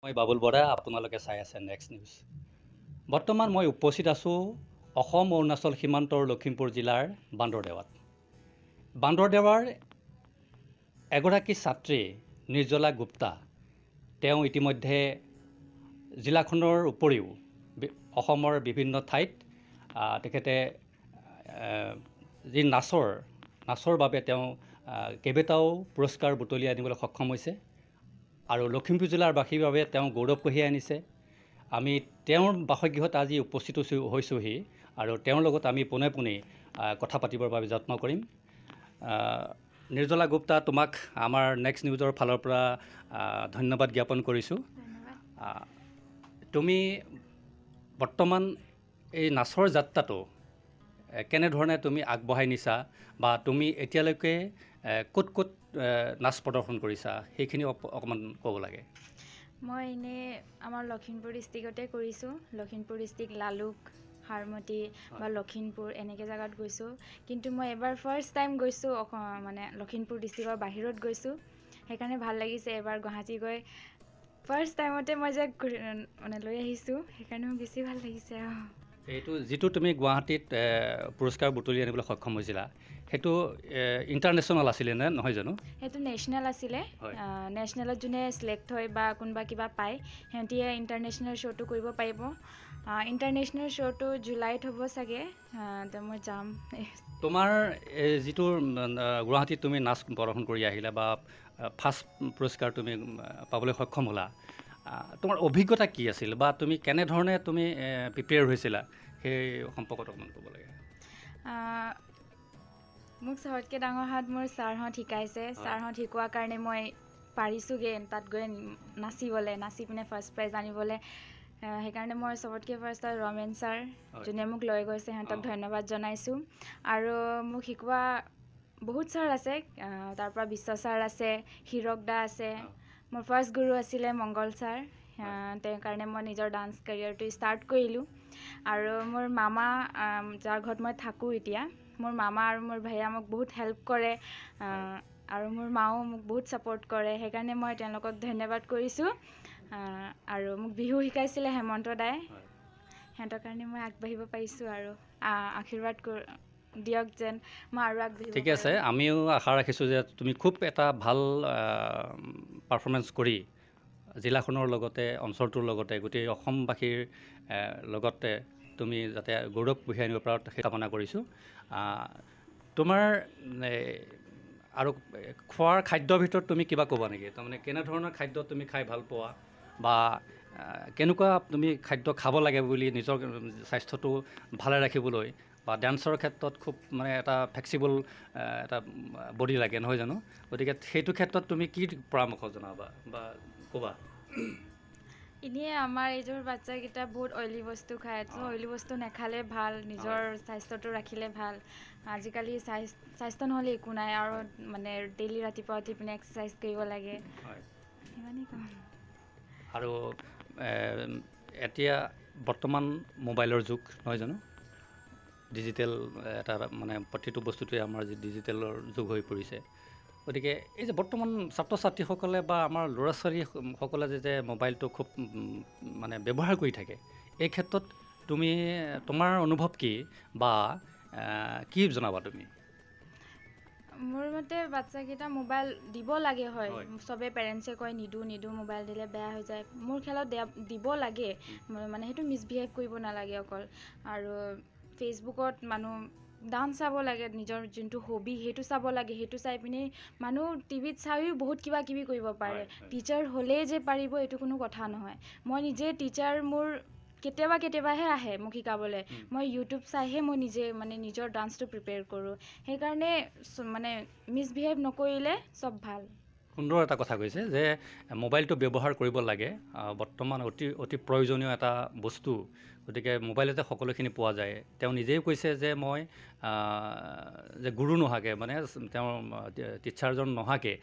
মই বাবুল বৰা আপোনালোকে চাই আছে নেক্সট নিউজ। বৰ্তমান মই উপস্থিত আছোঁ অসম অৰুণাচল সীমান্তৰ লখিমপুৰ জিলাৰ বান্দৰদেৱাত। বান্দৰদেৱাৰ এগৰাকী ছাত্ৰী নিৰ্জলা গুপ্তা, তেওঁ ইতিমধ্যে জিলাখনৰ উপৰিও অসমৰ বিভিন্ন ঠাইত তেখেতে যি নাচৰ বাবে তেওঁ কেইবাটাও পুৰস্কাৰ বুটলি আনিবলৈ সক্ষম হৈছে আৰু লখিমপুৰ জিলাৰ বাসীৰ বাবে তেওঁ গৌৰৱ কঢ়িয়াই আনিছে। আমি তেওঁৰ বাসগৃহত আজি উপস্থিত হৈছোঁহি আৰু তেওঁৰ লগত আমি পোনে পোনে কথা পাতিবৰ বাবে যত্ন কৰিম। নিৰ্জলা গুপ্তা, তোমাক আমাৰ নেক্সট নিউজৰ ফালৰ পৰা ধন্যবাদ জ্ঞাপন কৰিছোঁ। তুমি বৰ্তমান এই নাচৰ যাত্ৰাটো কেনেধৰণে তুমি আগবঢ়াই নিছা বা তুমি এতিয়ালৈকে ক'ত ক'ত নাচ প্ৰদৰ্শন কৰিছা সেইখিনি অকণমান ক'ব লাগে। মই এনেই আমাৰ লখিমপুৰ ডিষ্ট্ৰিক্টতে কৰিছোঁ। লখিমপুৰ ডিষ্ট্ৰিক্ট, লালুক, হাৰমতি বা লখিমপুৰ এনেকৈ জেগাত গৈছোঁ। কিন্তু মই এবাৰ ফাৰ্ষ্ট টাইম গৈছোঁ মানে লখিমপুৰ ডিষ্ট্ৰিক্টৰ বাহিৰত গৈছোঁ। সেইকাৰণে ভাল লাগিছে। এবাৰ গুৱাহাটী গৈ ফাৰ্ষ্ট টাইমতে মই যে মানে লৈ আহিছোঁ, সেইকাৰণে মোৰ বেছি ভাল লাগিছে। এইটো যিটো তুমি গুৱাহাটীত পুৰস্কাৰ বুটলি আনিবলৈ সক্ষম হৈছিলা, সেইটো ইণ্টাৰনেশ্যনেল আছিলে নে নহয় জানো? সেইটো নেশ্যনেল আছিলে। নেশ্যনেলত যোনে চিলেক্ট হয় বা কোনোবা কিবা পায়, সিহঁতে ইণ্টাৰনেশ্যনেল শ্ব'টো কৰিব পাৰিব। ইণ্টাৰনেশ্যনেল শ্ব'টো জুলাইত হ'ব চাগে, তো মই যাম। তোমাৰ যিটো গুৱাহাটীত তুমি নাচ প্ৰদৰ্শন কৰি আহিলা বা ফাৰ্ষ্ট পুৰস্কাৰ তুমি পাবলৈ সক্ষম হ'লা, তোমাৰ অভিজ্ঞতা কি আছিল বা তুমি কেনেধৰণে তুমি প্ৰিপেয়াৰ হৈছিলা সেই সম্পৰ্কত অকণমান ক'ব লাগে। মোক চবতকৈ ডাঙৰ হাত মোৰ ছাৰহঁত শিকাইছে। ছাৰহঁত শিকোৱাৰ কাৰণে মই পাৰিছোঁগৈ তাত গৈ নাচি পিনে ফাৰ্ষ্ট প্ৰাইজ আনিবলৈ। সেইকাৰণে মই চবতকৈ ফাৰ্ষ্ট ৰমেন ছাৰ, যোনে মোক লৈ গৈছে, সিহঁতক ধন্যবাদ জনাইছোঁ। আৰু মোক শিকোৱা বহুত ছাৰ আছে, তাৰ পৰা বিশ্ব ছাৰ আছে, হীৰক দা আছে। মোৰ ফাৰ্ষ্ট গুৰু আছিলে মংগল ছাৰ। তেওঁৰ কাৰণে মই নিজৰ ডান্স কেৰিয়াৰটো ষ্টাৰ্ট কৰিলোঁ। আৰু মোৰ মামা, যাৰ ঘৰত মই থাকোঁ এতিয়া, মোৰ মামা আৰু মোৰ ভাইয়া মোক বহুত হেল্প কৰে আৰু মোৰ মাও মোক বহুত ছাপোৰ্ট কৰে। সেইকাৰণে মই তেওঁলোকক ধন্যবাদ কৰিছোঁ। আৰু মোক বিহু শিকাইছিলে হেমন্ত দাই, সিহঁতৰ কাৰণে মই আগবাঢ়িব পাৰিছোঁ আৰু আশীৰ্বাদ দিয়ক যেন মই আৰু আগবাঢ়িব। ঠিক আছে, আমিও আশা ৰাখিছোঁ যে তুমি খুব এটা ভাল পাৰফৰ্মেঞ্চ কৰি জিলাখনৰ লগতে অঞ্চলটোৰ লগতে গোটেই অসমবাসীৰ লগতে তুমি যাতে গৌৰৱ কঢ়িয়াই আনিব পাৰা সেই কামনা কৰিছোঁ। তোমাৰ আৰু খোৱাৰ খাদ্যৰ ভিতৰত তুমি কিবা ক'বা নেকি? তাৰমানে কেনেধৰণৰ খাদ্য তুমি খাই ভাল পোৱা বা কেনেকুৱা তুমি খাদ্য খাব লাগে বুলি নিজৰ স্বাস্থ্যটো ভালে ৰাখিবলৈ বা ডান্সৰ ক্ষেত্ৰত খুব মানে এটা ফ্লেক্সিবল এটা বডি লাগে নহয় জানো? গতিকে সেইটো ক্ষেত্ৰত তুমি কি পৰামৰ্শ জনাবা বা ক'বা? এনেই আমাৰ এইযোৰ বাচ্চাকেইটা বহুত অইলি বস্তু খায়, তো অইলি বস্তু নাখালে ভাল, নিজৰ স্বাস্থ্যটো ৰাখিলে ভাল। আজিকালি স্বাস্থ্য নহ'লে একো নাই, আৰু মানে ডেইলি ৰাতিপুৱা উঠি পিনে এক্সাৰচাইজ কৰিব লাগে, সিমানেই কাম। আৰু এতিয়া বৰ্তমান মোবাইলৰ যুগ নহয় জানো? ডিজিটেল এটা মানে প্ৰতিটো বস্তুটোৱে আমাৰ যি ডিজিটেলৰ যুগ হৈ পৰিছে। গতিকে এই যে বৰ্তমান ছাত্ৰ ছাত্ৰীসকলে বা আমাৰ ল'ৰা ছোৱালীসকলে যে মোবাইলটো খুব মানে ব্যৱহাৰ কৰি থাকে, এই ক্ষেত্ৰত তুমি তোমাৰ অনুভৱ কি বা কি জনাবা তুমি? মোৰ মতে বাচ্চাকেইটা মোবাইল দিব লাগে, হয় চবে পেৰেণ্টছে কয় নিদো মোবাইল দিলে বেয়া হৈ যায়। মোৰ খেলত দিব লাগে, মানে সেইটো মিছবিহেভ কৰিব নালাগে অকল। আৰু ফেচবুকত মানুহ ডান্স চাব লাগে, নিজৰ যোনটো হবি সেইটো চাব লাগে। সেইটো চাই পিনে মানুহ টিভিত চাইও বহুত কিবা কিবি কৰিব পাৰে। টিচাৰ হ'লেই যে পাৰিব এইটো কোনো কথা নহয়। মই নিজে টিচাৰ, মোৰ কেতিয়াবাহে আহে মোক শিকাবলৈ। মই ইউটিউব চাইহে মই নিজে মানে নিজৰ ডান্সটো প্ৰিপেয়াৰ কৰোঁ। সেইকাৰণে মানে মিছবিহেভ নকৰিলে চব ভাল। সুন্দৰ এটা কথা কৈছে যে মোবাইলটো ব্যৱহাৰ কৰিব লাগে, বৰ্তমান অতি প্ৰয়োজনীয় এটা বস্তু। গতিকে মোবাইলতে সকলোখিনি পোৱা যায়। তেওঁ নিজেই কৈছে যে মই যে গুৰু নোহোৱাকৈ, মানে তেওঁৰ টিচাৰজন নোহোৱাকৈ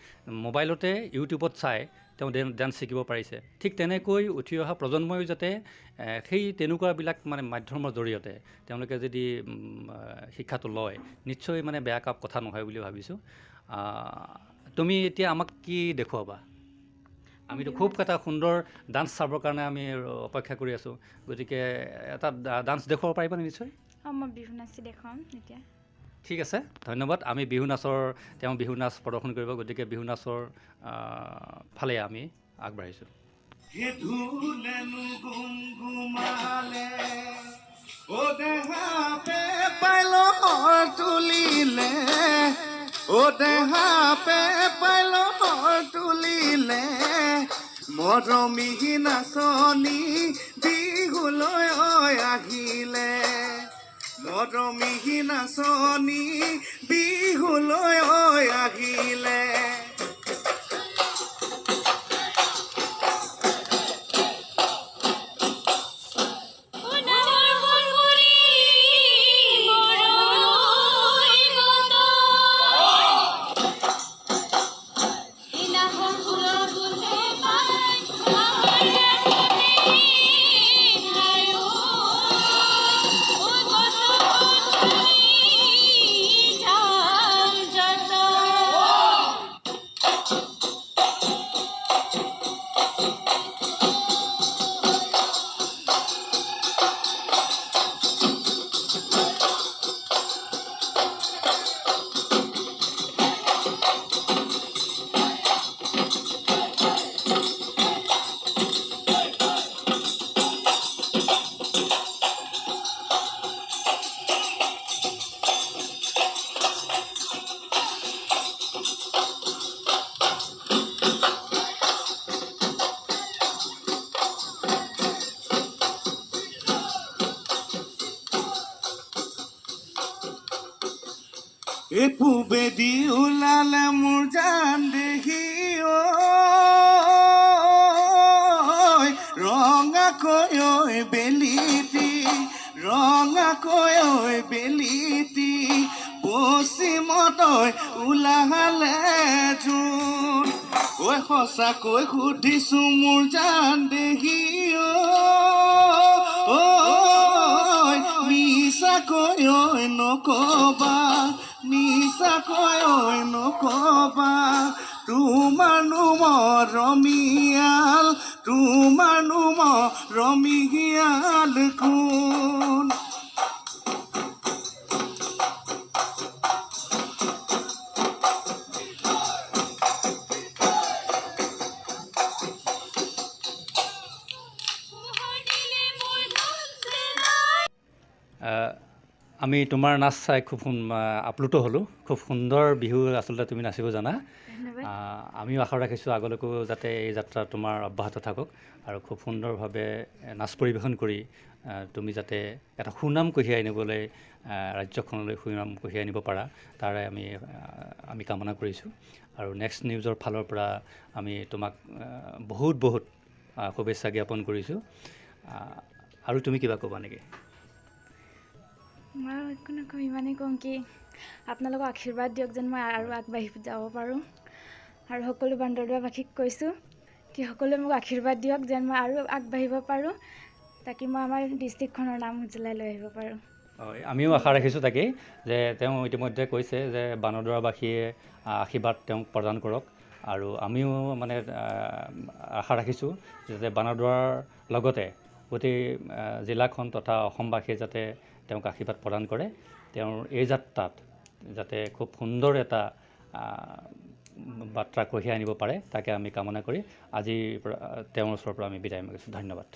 মোবাইলতে ইউটিউবত চাই তেওঁ ডান্স শিকিব পাৰিছে। ঠিক তেনেকৈ উঠি অহা প্ৰজন্ময়ো যাতে সেই তেনেকুৱাবিলাক মানে মাধ্যমৰ জৰিয়তে তেওঁলোকে যদি শিক্ষাটো লয়, নিশ্চয় মানে বেয়া কথা নহয় বুলি ভাবিছোঁ। তুমি এতিয়া আমাক কি দেখুৱাবা? আমিতো খুব এটা সুন্দৰ ডান্স চাবৰ কাৰণে আমি অপেক্ষা কৰি আছোঁ গতিকে এটা ডান্স দেখুৱাব পাৰিবা নিশ্চয় মই বিহু নাচি দেখাম এতিয়া ঠিক আছে ধন্যবাদ আমি বিহু নাচ প্ৰদৰ্শন কৰিব গতিকে বিহু নাচৰ ফালে আমি আগবাঢ়িছোঁ মৰমী নাচনী বিহুলৈ আহিলে মৰমী নাচনী বিহুলৈ আহিলে পূবেদি ওলালে মোৰ জান দেখি ৰঙাকৈ বেলিটি পশ্চিমতৈ ওলালে জোন সঁচাকৈ সুধিছো মোৰ জান দেখি মিছাকৈ নকবা তোমাৰনো মৰমীয়াল কোন আমি তোমাৰ নাচ চাই খুব আপ্লুত হ'লোঁ খুব সুন্দৰ বিহু আচলতে তুমি নাচিব জানা আমিও আশা ৰাখিছোঁ আগলৈকো যাতে এই যাত্ৰা তোমাৰ অব্যাহত থাকক আৰু খুব সুন্দৰভাৱে নাচ পৰিৱেশন কৰি তুমি যাতে এটা সুনাম কঢ়িয়াই আনিবলৈ ৰাজ্যখনলৈ সুনাম কঢ়িয়াই আনিব পাৰা তাৰে আমি কামনা কৰিছোঁ আৰু নেক্সট নিউজৰ ফালৰ পৰা আমি তোমাক বহুত শুভেচ্ছা জ্ঞাপন কৰিছোঁ আৰু তুমি কিবা ক'বা নেকি মই একো নকওঁ ইমানেই কওঁ কি আপোনালোকক আশীৰ্বাদ দিয়ক যেন মই আৰু আগবাঢ়ি যাব পাৰোঁ আৰু সকলো বান্দৰদুৱাৰবাসীক কৈছোঁ কি সকলোৱে মোক আশীৰ্বাদ দিয়ক যেন মই আৰু আগবাঢ়িব পাৰোঁ তাকে মই আমাৰ ডিষ্ট্ৰিক্টখনৰ নাম উজ্বলাই লৈ আহিব পাৰোঁ আমিও আশা ৰাখিছোঁ তাকেই যে তেওঁ ইতিমধ্যে কৈছে যে বান্দৰদুৱাৰবাসীয়ে আশীৰ্বাদ তেওঁক প্ৰদান কৰক আৰু আমিও মানে আশা ৰাখিছোঁ যে বান্দৰদুৱাৰ লগতে গোটেই জিলাখন তথা অসমবাসীয়ে যাতে তেওঁক আশীৰ্বাদ প্ৰদান কৰে তেওঁৰ এই যাত্ৰাত যাতে খুব সুন্দৰ এটা বাৰ্তা কঢ়িয়াই আনিব পাৰে তাকে আমি কামনা কৰি আজিৰ পৰা তেওঁৰ ওচৰৰ পৰা আমি বিদায় মাগিছোঁ ধন্যবাদ